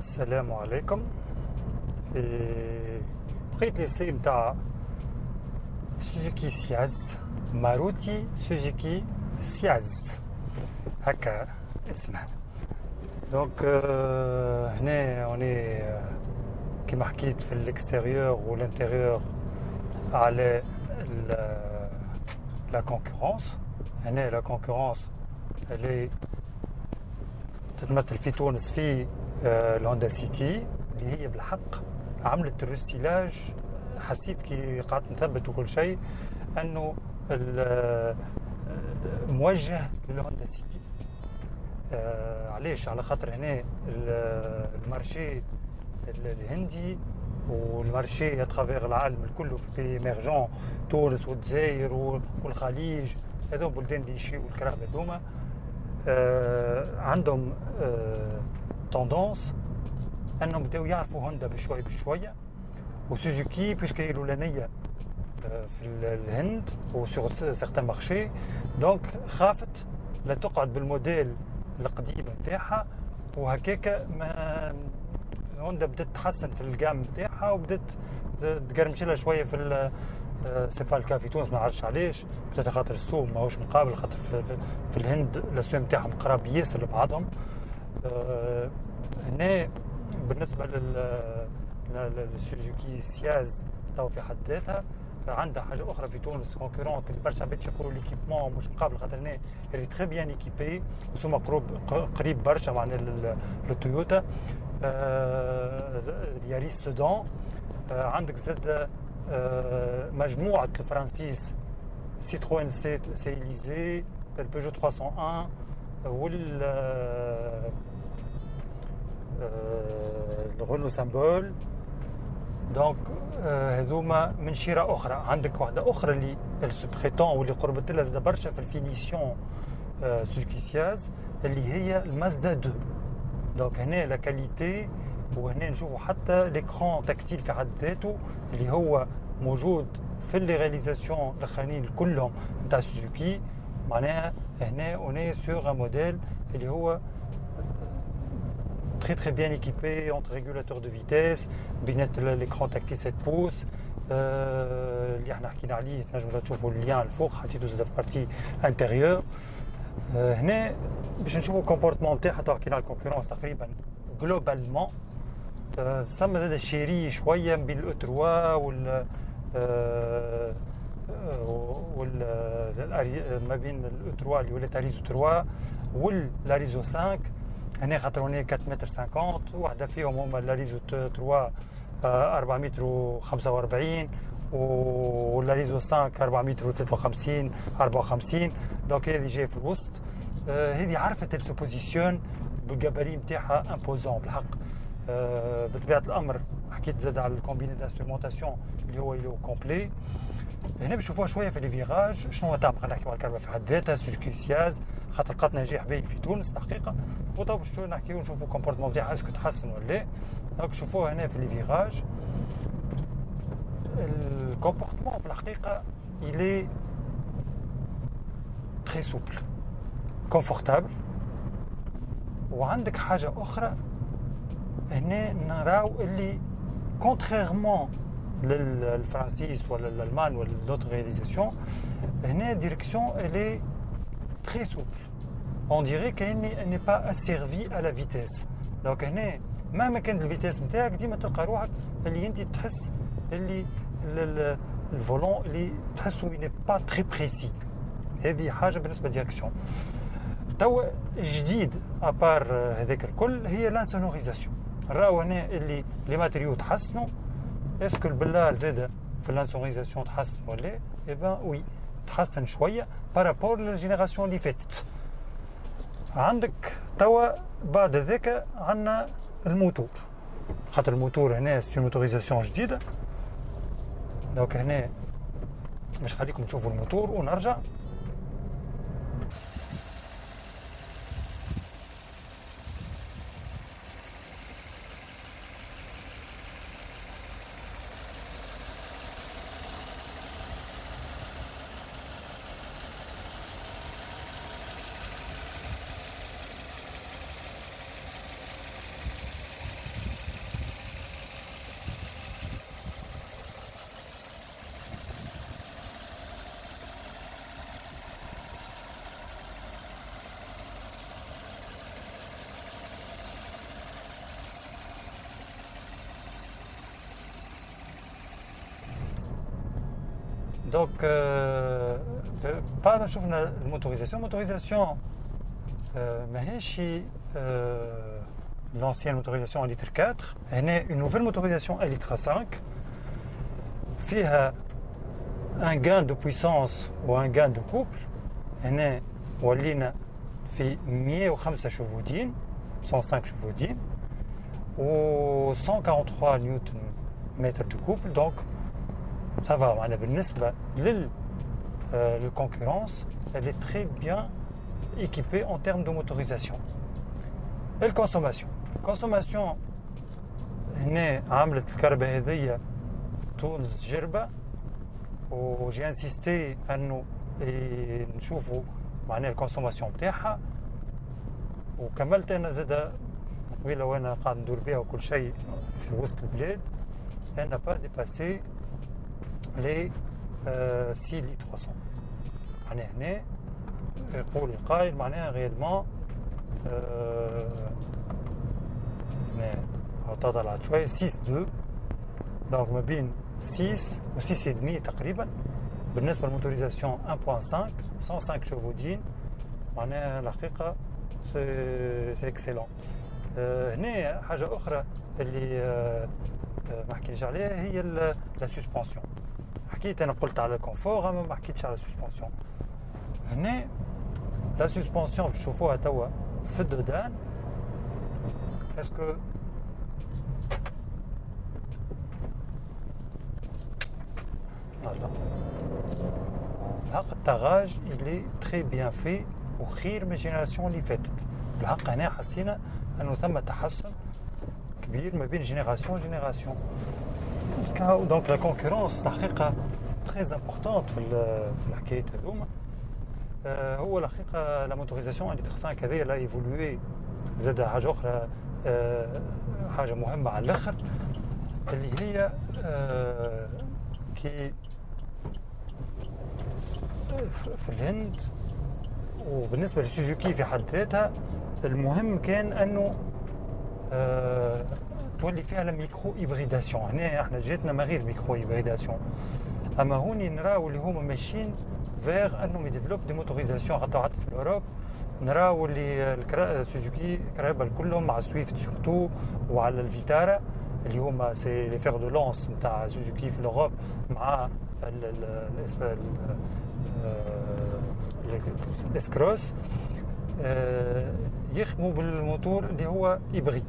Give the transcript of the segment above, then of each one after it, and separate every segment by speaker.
Speaker 1: السلام عليكم. في بقيت ليسي نتاع سوزوكي سياز، ماروتي سوزوكي سياز هكا اسمها. دونك هنا اوني كيما حكيت في الاكستيريور والانتيريور على لا كونكورونس. هنا لا كونكورونس اللي تتمثل في تونس في الهوندا سيتي اللي هي بالحق عملت الرستيلاج. حسيت كي قعدت نثبت وكل شيء انه موجه للهوندا سيتي. علاش؟ على خاطر هنا المارشي الهندي والمارشي اترافيغ العالم الكل في ايميرجون، تونس والجزائر والخليج، هذو بلدان اللي يشيو الكراب هذوما عندهم توندونس انهم بداو يعرفوا هوندا بشوي بشويه، وسوزوكي بيسكو هي الاولانيه في الهند وسور سيغتان مارشي، دونك خافت لا تقعد بالموديل القديم نتاعها، وهكاك ما هوندا بدات تحسن في الجام نتاعها وبدات تقرمش لها شويه في سي با الكا في تونس. ما عرفتش علاش، بدات خاطر السوق ماهوش مقابل، خاطر في الهند الاسواق نتاعهم قراب ياسر لبعضهم. هنا بالنسبه للسوزوكي سياز تو في حد ذاتها عندها حاجه اخرى في تونس كونكورونت اللي برشا عباد يقولوا ليكيبمون مش مقابل، خاطر هنا اللي تري بيان ايكيبي وسما قريب برشا مع التويوتا ياريس سودان. عندك زاد مجموعه الفرنسيس سيتروين سي إليزي، البيجو 301 وال الرونو سامبول. دونك هذوما من شيره اخرى. عندك واحده اخرى اللي السوبريتون واللي قربت لها زاد برشا في الفينيسيون سوزوكي سياز اللي هي المازدا 2. دونك هنا لا كاليتي، وهنا نشوفوا حتى ليكرون تكتيل في حد ذاته اللي هو موجود في لي رياليزاسيون الاخرين كلهم نتاع سوزوكي. معناها هنا اوني سور ان موديل اللي هو très bien équipé entre régulateur de vitesse بينات l'écran tactile 7 pouces اللي احنا حكينا عليه. تنجموا تشوفوا اللين الفوق حطيته زاد في بارتي انتيريور. هنا باش نشوفوا الكومبورتمون نتاعها. حكينا على الكونكورونس تقريبا جلوبالمون ثم زاد الشيري شويه بين الاو 3 ما بين الاو 3 اللي ولات اريزو 3 والاريزو 5. هنا خاطر هنا 4 متر 50، واحده فيهم هما لاريزو 3 4 متر و45 واللاريزو 5 4 متر و53 54. دونك هذه جايه في الوسط. هذه عرفت السوبوزيسيون بالجاباري نتاعها امبوزون بالحق. بطبيعه الامر حكيت زاد على الكومبيني دانسترومونتاسيون اللي هو كومبلي. هنا بنشوفوها شويه في لي فيراج شنو تعمل. خلينا نحكيو على الكهرباء في حد ذاتها سوزوكي سياز، خاطر لقات نجاح باين في تونس الحقيقه. وتو باش نحكيو نشوفوا الكومبورتمون نتاعها اسكو تحسن ولا لا. دونك شوفوها هنا في لي فيراج. الكومبورتمون في الحقيقه il est très souple كونفورتابل. وعندك حاجه اخرى هنا نراو اللي كونتريرمون للفرنسيس ولا الالمان ولا دوت رياليزاسيون، هنا ديريكسيون elle est très souple. On dirait qu'elle n'est pas asservie à la vitesse. donc هنا مهما كانت الفيتيس نتاعك ديما تلقى روحك اللي انت تحس اللي الفولون اللي تحسه n'est pas très précis. هذه حاجه بالنسبه للديريكسيون. توا جديد ابار هذاك الكل هي لانسونوريزاسيون. راهو هنا اللي لي ماتريو تحسنوا. اسكو البلار زاد في اللانسونوريزاسيون تحسن ولا؟ اي بان وي تحسن شويه بارابور للجينيراسيون اللي فاتت. عندك توا بعد ذاك عندنا الموتور، خاطر الموتور هنا سي موتوريزاسيون جديده. دونك هنا باش نخليكم تشوفوا الموتور ونرجع. Donc, pas شفنا الموتوريزاسيون ماهيش l'ancienne motorisation en litre 4 هنا une nouvelle motorisation à litre 5 فيها un gain de puissance ou un gain de couple هنا ولينا في 105 شهودين 105 شهودين و 143 نيوتن متر de couple donc ça va معنا بالنسبة للconcurrence elle est très bien équipée en termes de motorisation et la consommation هنا عملت الكهرباء هذية تونس تجربة وجي انسيستي انه نشوفوا معناها الكونسوماسيون بتاعها وكملت انا زاد قبيله وانا قاعد ندور بها وكل شيء في وسط البلاد انا با ديباسي لي 6 لي 300 معناها هنا يقول القائل معناها غيرمون هنا طلعت شويه 6 2 دونك ما بين 6 و 6.5 تقريبا بالنسبه للموتوريزاسيون 1.5 105 شهودين معناها الحقيقه سي اكسيلون. هنا حاجه اخرى اللي ما حكيناش عليها هي لا سسبونسيون. حكيت انا قلت على الكونفور اما ما حكيتش على السسبونسيون. هنا لا سسبونسيون باش تشوفوها توا في الدودان اسكو الحق الطاغاج اللي تري بيان في وخير من الجينيراسيون اللي فاتت. بالحق هنا حسينا انه ثم تحسن كبير ما بين جينيراسيون دونك لا كونكورونس الحقيقه تري امبورطونت في الحكايات هذوما. هو الحقيقه لا موتوريزاسيون اللي 5 هذيا لا ايفولوي زاد حاجه اخرى حاجه مهمه على الاخر اللي هي كي في الهند وبالنسبة لسوزوكي في حد ذاتها المهم كان أنه تولي فيها الميكرو إبريداسيون. هنا احنا جاتنا ما غير ميكرو إبريداسيون أما هوني نراو اللي هما ماشيين فيغ أنهم يديفلوب دي موتوريزاسيون حتى في الأوروب. نراو اللي سوزوكي كرهبة كلهم مع سويفت سورتو وعلى الفيتارا اللي هما سي لي فيغ دو لونس نتاع سوزوكي في الأوروب مع الاسكروس يخدموا بالموتور اللي هو إبريد.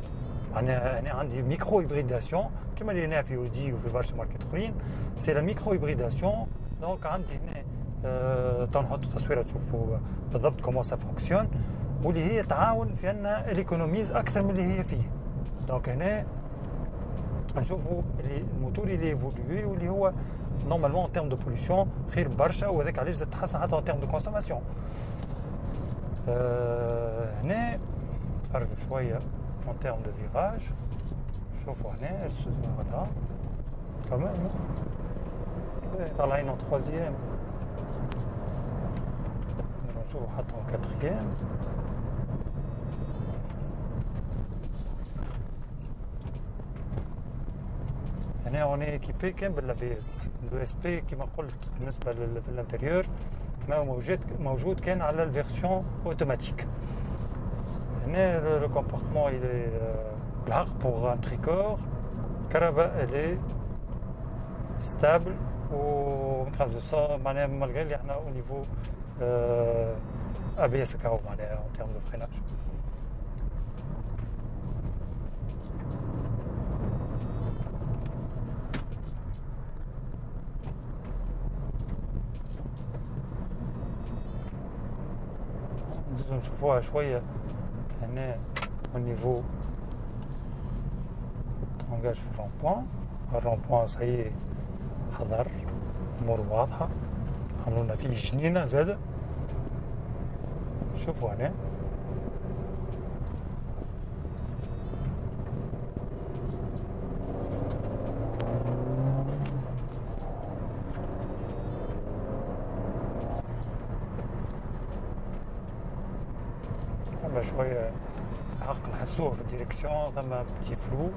Speaker 1: يعني أنا عندي ميكرو إبريداسيون كما اللي هنا في أودي وفي برشا ماركات أخرين سي لا ميكرو إبريداسيون. دونك عندي هنا تنحط تصويرة تشوفوا بالضبط كومون سا فونكسيون واللي هي تعاون في أنها الإيكونوميز أكثر من اللي هي فيه. دونك هنا نشوفوا الموتور اللي ايفولوي واللي هو نورمالمون ان تيرم دو بوليسيون خير برشا وهذاك علاش زاد تحسن حتى ان تيرم دو كونسوماسيون. هنا نتفرجوا شويه ان تيرم دو فيراج. شوفوا هنا فوالا كمان طالعين ان تخوازيام نشوفوا حتى ان كاتريام. هنا on est équipé كان بالا بي اس. لو اس بي كما قلت بالنسبه للانتيريور ما موجود كان على الفيرسيون اوتوماتيك. هنا لو كومبورتمون il est بالحق pour un tricor كهرباء elle est stable و معناها مالغري اللي احنا au niveau ABS كهو معناها en termes de freinage. نزيدو نشوفوها شوية هنا au niveau تونجاج في الرون صحيح حضر أمور واضحة عملونا فيه جنينة زادة. شوفوا هنا شوية حق نحسوه في الديريكسيون ثم بتي فلو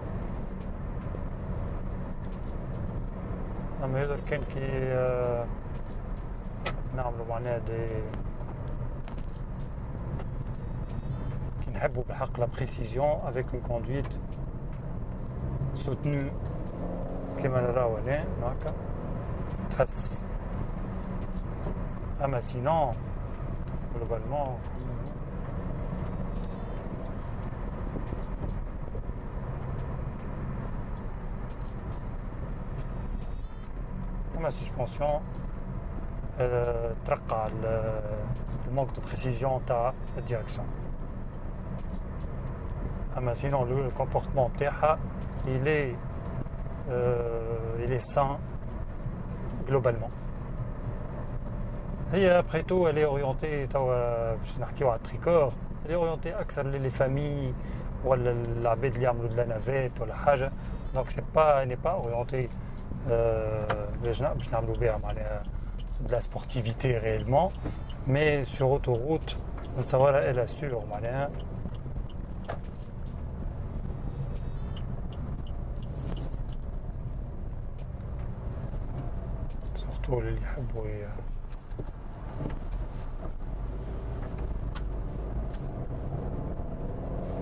Speaker 1: اما يقدر كان كي نعملوا معناها qui نحبوا بالحق la précision avec une conduite soutenue كما نراو هنا هكا تحس. اما sinon globalement la suspension ترقع المانك de précision تاع الديركسيون. اما sinon le comportement تاعها il est sain globalement. هي après tout elle est orientée توا باش نحكيو على التريكور elle est orientée اكثر للي فامي ولا العباد اللي يعملوا de la navette ولا حاجه. donc c'est pas elle n'est pas orientée باش نعملوا بها معناها de la sportivité réellement, mais sur autoroute نتصورها elle assure معناها. surtout اللي يحبوا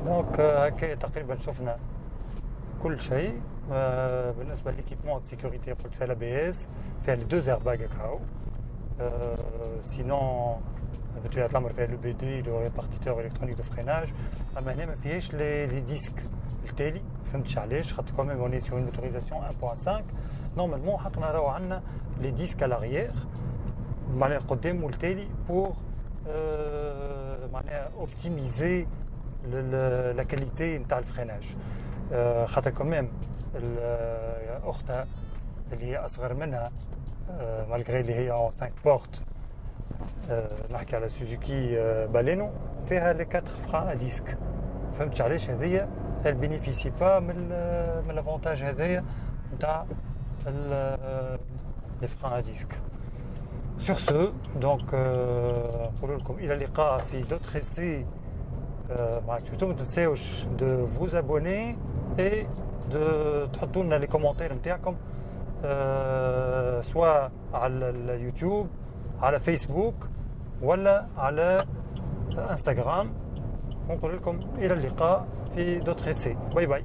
Speaker 1: دونك هكا تقريبا شفنا كل شيء. بالنسبه للإيكيبمون de sécurité قلت فيها l'ABS فيها les 2 airbags هكاو. sinon بطبيعة الأمر فيها le BD le répartiteur électronique de freinage. أما هنا ما فيهاش les disques التالي. فهمتش علاش خاطر quand même on est sur une motorisation 1.5 normalement حق نراو عندنا les disques à l'arrière معناها قدام والتالي pour معناها optimiser la qualité نتاع الفريناج. خاطر quand même أختها اللي هي أصغر منها malgré اللي هي en 5 portes نحكي على سوزوكي بالينو فيها les 4 freins à disque. فهمتش علاش هذيا elle bénéficie pas من l'avantage هذايا نتاع les freins à disque. sur ce donc نقول لكم إلى اللقاء في d'autres essais. ما تنساوش de vous abonner et de تحطوا لنا les commentaires نتاعكم سواء على اليوتيوب على فيسبوك ولا على انستغرام. ونقول لكم الى اللقاء في d'autres essais. باي باي.